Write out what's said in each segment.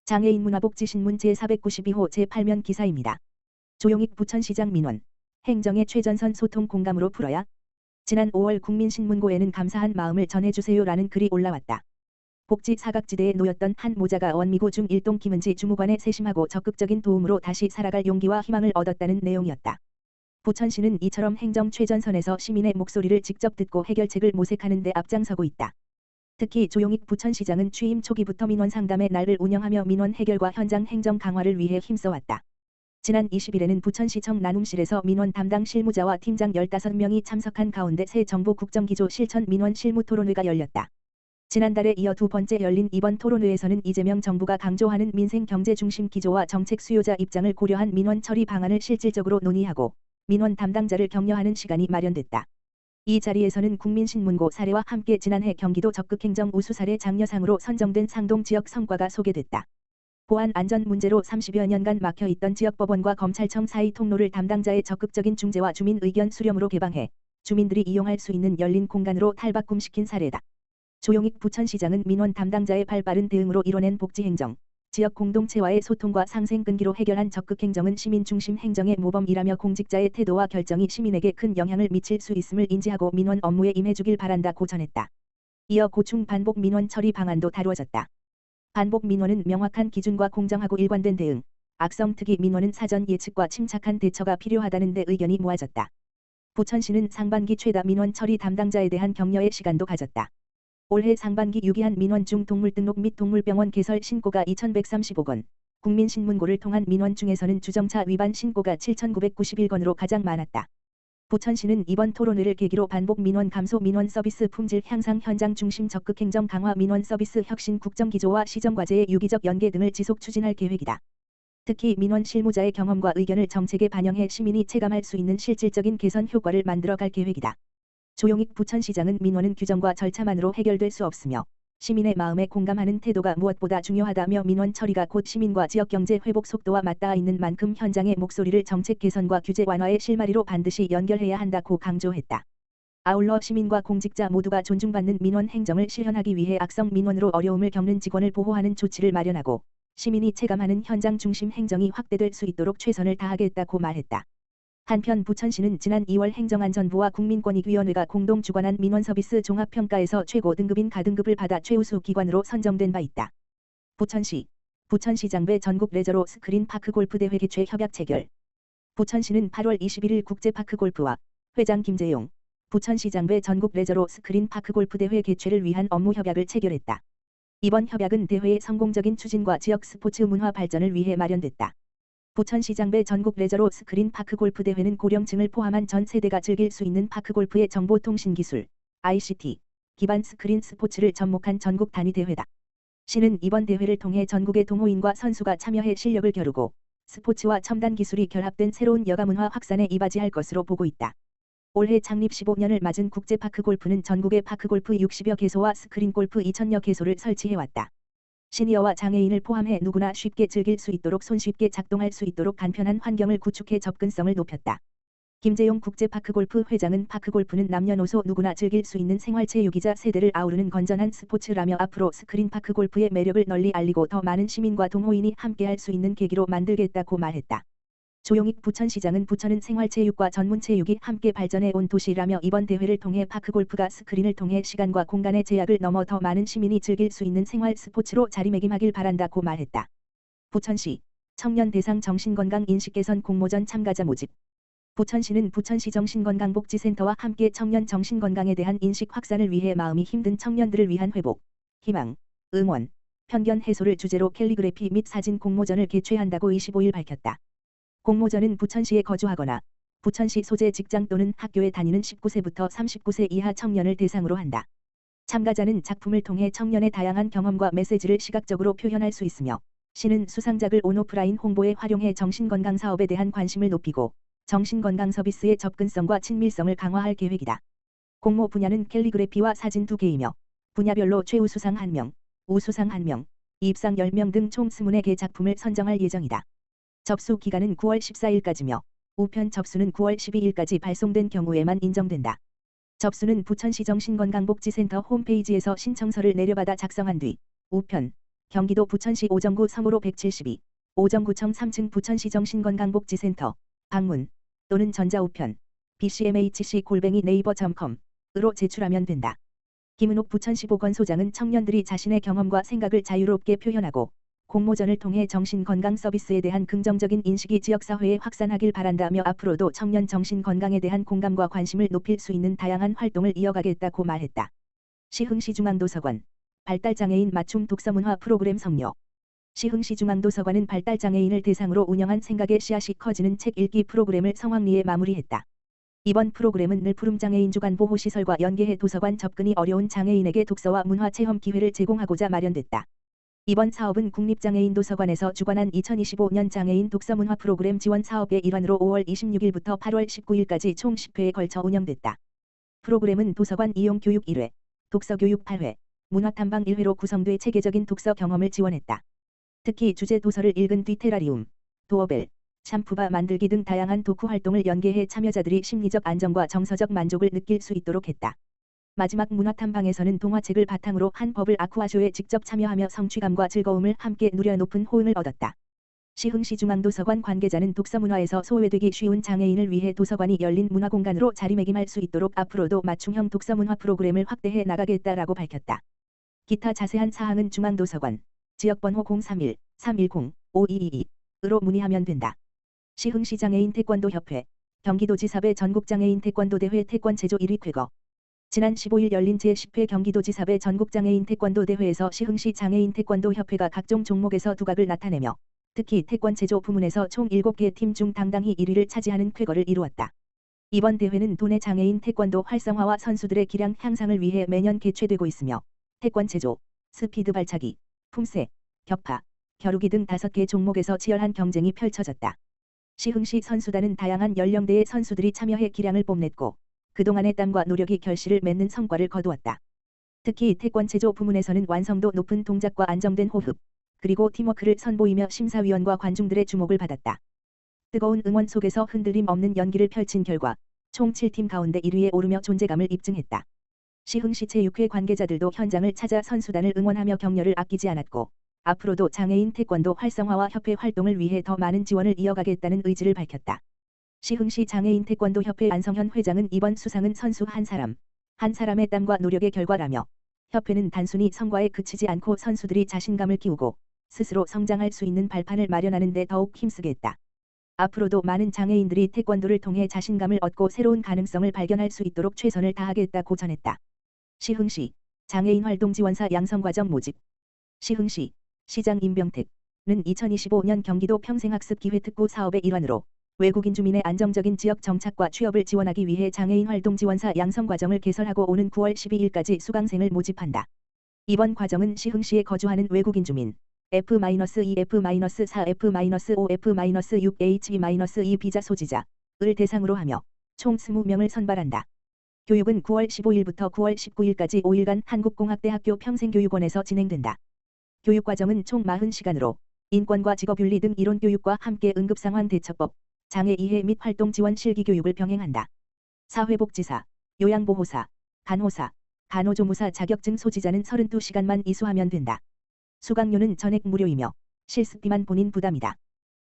장애인 문화복지신문 제492호 제8면 기사입니다. 조용익 부천시장 민원. 행정의 최전선 소통 공감으로 풀어야. 지난 5월 국민신문고에는 감사한 마음을 전해주세요라는 글이 올라왔다. 복지 사각지대에 놓였던 한 모자가 원미구 중1동 김은지 주무관의 세심하고 적극적인 도움으로 다시 살아갈 용기와 희망을 얻었다는 내용이었다. 부천시는 이처럼 행정 최전선에서 시민의 목소리를 직접 듣고 해결책을 모색하는 데 앞장서고 있다. 특히 조용익 부천시장은 취임 초기부터 민원 상담의 날을 운영하며 민원 해결과 현장 행정 강화를 위해 힘써왔다. 지난 20일에는 부천시청 나눔실에서 민원 담당 실무자와 팀장 15명이 참석한 가운데 새 정부 국정기조 실천 민원 실무 토론회가 열렸다. 지난달에 이어 두 번째 열린 이번 토론회에서는 이재명 정부가 강조하는 민생 경제 중심 기조와 정책 수요자 입장을 고려한 민원 처리 방안을 실질적으로 논의하고 민원 담당자를 격려하는 시간이 마련됐다. 이 자리에서는 국민신문고 사례와 함께 지난해 경기도 적극행정 우수 사례 장려상으로 선정된 상동 지역 성과가 소개됐다. 보안 안전 문제로 30여 년간 막혀있던 지역법원과 검찰청 사이 통로를 담당자의 적극적인 중재와 주민 의견 수렴으로 개방해 주민들이 이용할 수 있는 열린 공간으로 탈바꿈시킨 사례다. 조용익 부천시장은 민원 담당자의 발빠른 대응으로 이뤄낸 복지행정, 지역 공동체와의 소통과 상생 끈기로 해결한 적극행정은 시민 중심 행정의 모범이라며 공직자의 태도와 결정이 시민에게 큰 영향을 미칠 수 있음을 인지하고 민원 업무에 임해주길 바란다고 전했다. 이어 고충 반복 민원 처리 방안도 다루어졌다. 반복 민원은 명확한 기준과 공정하고 일관된 대응, 악성 특이 민원은 사전 예측과 침착한 대처가 필요하다는 데 의견이 모아졌다. 부천시는 상반기 최다 민원 처리 담당자에 대한 격려의 시간도 가졌다. 올해 상반기 유기한 민원 중 동물등록 및 동물병원 개설 신고가 2,135건, 국민신문고를 통한 민원 중에서는 주정차 위반 신고가 7,991건으로 가장 많았다. 부천시는 이번 토론회를 계기로 반복 민원 감소 민원 서비스 품질 향상 현장 중심 적극 행정 강화 민원 서비스 혁신 국정기조와 시정과제의 유기적 연계 등을 지속 추진할 계획이다. 특히 민원 실무자의 경험과 의견을 정책에 반영해 시민이 체감할 수 있는 실질적인 개선 효과를 만들어갈 계획이다. 조용익 부천시장은 민원은 규정과 절차만으로 해결될 수 없으며 시민의 마음에 공감하는 태도가 무엇보다 중요하다며 민원 처리가 곧 시민과 지역 경제 회복 속도와 맞닿아 있는 만큼 현장의 목소리를 정책 개선과 규제 완화의 실마리로 반드시 연결해야 한다고 강조했다. 아울러 시민과 공직자 모두가 존중받는 민원 행정을 실현하기 위해 악성 민원으로 어려움을 겪는 직원을 보호하는 조치를 마련하고 시민이 체감하는 현장 중심 행정이 확대될 수 있도록 최선을 다하겠다고 말했다. 한편 부천시는 지난 2월 행정안전부와 국민권익위원회가 공동 주관한 민원서비스 종합평가에서 최고 등급인 가등급을 받아 최우수 기관으로 선정된 바 있다. 부천시장배 전국 레저로 스크린파크 골프대회 개최 협약 체결. 부천시는 8월 21일 국제파크골프와 회장 김재용, 부천시장배 전국 레저로 스크린파크 골프대회 개최를 위한 업무 협약을 체결했다. 이번 협약은 대회의 성공적인 추진과 지역 스포츠 문화 발전을 위해 마련됐다. 부천시장배 전국 레저로 스크린 파크 골프 대회는 고령층을 포함한 전 세대가 즐길 수 있는 파크골프의 정보통신기술, ICT, 기반 스크린 스포츠를 접목한 전국 단위 대회다. 시는 이번 대회를 통해 전국의 동호인과 선수가 참여해 실력을 겨루고 스포츠와 첨단 기술이 결합된 새로운 여가문화 확산에 이바지할 것으로 보고 있다. 올해 창립 15년을 맞은 국제파크골프는 전국의 파크골프 60여 개소와 스크린골프 2,000여 개소를 설치해왔다. 시니어와 장애인을 포함해 누구나 쉽게 즐길 수 있도록 손쉽게 작동할 수 있도록 간편한 환경을 구축해 접근성을 높였다. 김재용 국제파크골프 회장은 파크골프는 남녀노소 누구나 즐길 수 있는 생활체육이자 세대를 아우르는 건전한 스포츠라며 앞으로 스크린파크골프의 매력을 널리 알리고 더 많은 시민과 동호인이 함께할 수 있는 계기로 만들겠다고 말했다. 조용익 부천시장은 부천은 생활체육과 전문체육이 함께 발전해 온 도시라며 이번 대회를 통해 파크골프가 스크린을 통해 시간과 공간의 제약을 넘어 더 많은 시민이 즐길 수 있는 생활 스포츠로 자리매김하길 바란다고 말했다. 부천시 청년 대상 정신건강 인식개선 공모전 참가자 모집. 부천시는 부천시 정신건강복지센터와 함께 청년 정신건강에 대한 인식 확산을 위해 마음이 힘든 청년들을 위한 회복, 희망, 응원, 편견 해소를 주제로 캘리그래피 및 사진 공모전을 개최한다고 25일 밝혔다. 공모전은 부천시에 거주하거나 부천시 소재 직장 또는 학교에 다니는 19세부터 39세 이하 청년을 대상으로 한다. 참가자는 작품을 통해 청년의 다양한 경험과 메시지를 시각적으로 표현할 수 있으며 시는 수상작을 온오프라인 홍보에 활용해 정신건강 사업에 대한 관심을 높이고 정신건강 서비스의 접근성과 친밀성을 강화할 계획이다. 공모 분야는 캘리그래피와 사진 2개이며 분야별로 최우수상 1명, 우수상 1명, 입상 10명 등 총 24개 작품을 선정할 예정이다. 접수 기간은 9월 14일까지며 우편 접수는 9월 12일까지 발송된 경우에만 인정된다. 접수는 부천시 정신건강복지센터 홈페이지에서 신청서를 내려받아 작성한 뒤 우편, 경기도 부천시 오정구 성으로 172, 오정구청 3층 부천시정 신건강복지센터 방문 또는 전자우편 bcmhc@naver.com으로 제출하면 된다. 김은옥 부천시 보건소장은 청년들이 자신의 경험과 생각을 자유롭게 표현하고 공모전을 통해 정신건강 서비스에 대한 긍정적인 인식이 지역사회에 확산하길 바란다며 앞으로도 청년 정신건강에 대한 공감과 관심을 높일 수 있는 다양한 활동을 이어가겠다고 말했다. 시흥시중앙도서관 발달장애인 맞춤 독서문화 프로그램 성료. 시흥시중앙도서관은 발달장애인을 대상으로 운영한 생각의 씨앗이 커지는 책 읽기 프로그램을 성황리에 마무리했다. 이번 프로그램은 늘푸름장애인 주간보호시설과 연계해 도서관 접근이 어려운 장애인에게 독서와 문화 체험 기회를 제공하고자 마련됐다. 이번 사업은 국립장애인도서관에서 주관한 2025년 장애인 독서문화 프로그램 지원 사업의 일환으로 5월 26일부터 8월 19일까지 총 10회에 걸쳐 운영됐다. 프로그램은 도서관 이용 교육 1회, 독서교육 8회, 문화탐방 1회로 구성돼 체계적인 독서 경험을 지원했다. 특히 주제 도서를 읽은 뒤 테라리움, 도어벨, 샴푸바 만들기 등 다양한 독후 활동을 연계해 참여자들이 심리적 안정과 정서적 만족을 느낄 수 있도록 했다. 마지막 문화탐방에서는 동화책을 바탕으로 한 버블 아쿠아쇼에 직접 참여하며 성취감과 즐거움을 함께 누려 높은 호응을 얻었다. 시흥시중앙도서관 관계자는 독서문화에서 소외되기 쉬운 장애인을 위해 도서관이 열린 문화공간으로 자리매김할 수 있도록 앞으로도 맞춤형 독서문화 프로그램을 확대해 나가겠다라고 밝혔다. 기타 자세한 사항은 중앙도서관, 지역번호 031-310-5222으로 문의하면 된다. 시흥시장애인 태권도협회, 경기도지사배 전국장애인 태권도대회 태권체조 1위 쾌거. 지난 15일 열린 제10회 경기도지사배 전국장애인 태권도대회에서 시흥시 장애인 태권도협회가 각종 종목에서 두각을 나타내며 특히 태권체조 부문에서 총 7개 팀 중 당당히 1위를 차지하는 쾌거를 이루었다. 이번 대회는 도내 장애인 태권도 활성화와 선수들의 기량 향상을 위해 매년 개최되고 있으며 태권체조, 스피드 발차기, 품새, 격파, 겨루기 등 5개 종목에서 치열한 경쟁이 펼쳐졌다. 시흥시 선수단은 다양한 연령대의 선수들이 참여해 기량을 뽐냈고 그동안의 땀과 노력이 결실을 맺는 성과를 거두었다. 특히 태권체조 부문에서는 완성도 높은 동작과 안정된 호흡, 그리고 팀워크를 선보이며 심사위원과 관중들의 주목을 받았다. 뜨거운 응원 속에서 흔들림 없는 연기를 펼친 결과 총 7팀 가운데 1위에 오르며 존재감을 입증했다. 시흥시 제6회 관계자들도 현장을 찾아 선수단을 응원하며 격려를 아끼지 않았고 앞으로도 장애인 태권도 활성화와 협회 활동을 위해 더 많은 지원을 이어가겠다는 의지를 밝혔다. 시흥시 장애인 태권도 협회 안성현 회장은 이번 수상은 선수 한 사람의 땀과 노력의 결과라며 협회는 단순히 성과에 그치지 않고 선수들이 자신감을 키우고 스스로 성장할 수 있는 발판을 마련하는 데 더욱 힘쓰겠다. 앞으로도 많은 장애인들이 태권도를 통해 자신감을 얻고 새로운 가능성을 발견할 수 있도록 최선을 다하겠다고 전했다. 시흥시 장애인 활동지원사 양성과정 모집. 시흥시 시장 임병택은 2025년 경기도 평생학습 기회특구 사업의 일환으로 외국인 주민의 안정적인 지역 정착과 취업을 지원하기 위해 장애인 활동지원사 양성과정을 개설하고 오는 9월 12일까지 수강생을 모집한다. 이번 과정은 시흥시에 거주하는 외국인 주민 F-2, F-4, F-5, F-6, H-2 비자 소지자를 대상으로 하며 총 20명을 선발한다. 교육은 9월 15일부터 9월 19일까지 5일간 한국공학대학교 평생교육원에서 진행된다. 교육과정은 총 40시간으로 인권과 직업윤리 등 이론교육과 함께 응급상황 대처법, 장애 이해 및 활동 지원 실기교육을 병행한다. 사회복지사, 요양보호사, 간호사, 간호조무사 자격증 소지자는 32시간만 이수하면 된다. 수강료는 전액 무료이며 실습비만 본인 부담이다.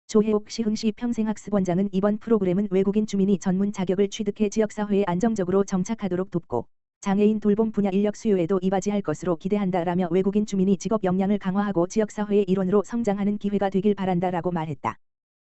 조혜옥 시흥시 평생학습원장은 이번 프로그램은 외국인 주민이 전문 자격을 취득해 지역사회에 안정적으로 정착하도록 돕고 장애인 돌봄 분야 인력 수요에도 이바지할 것으로 기대한다라며 외국인 주민이 직업 역량을 강화하고 지역사회의 일원으로 성장하는 기회가 되길 바란다라고 말했다.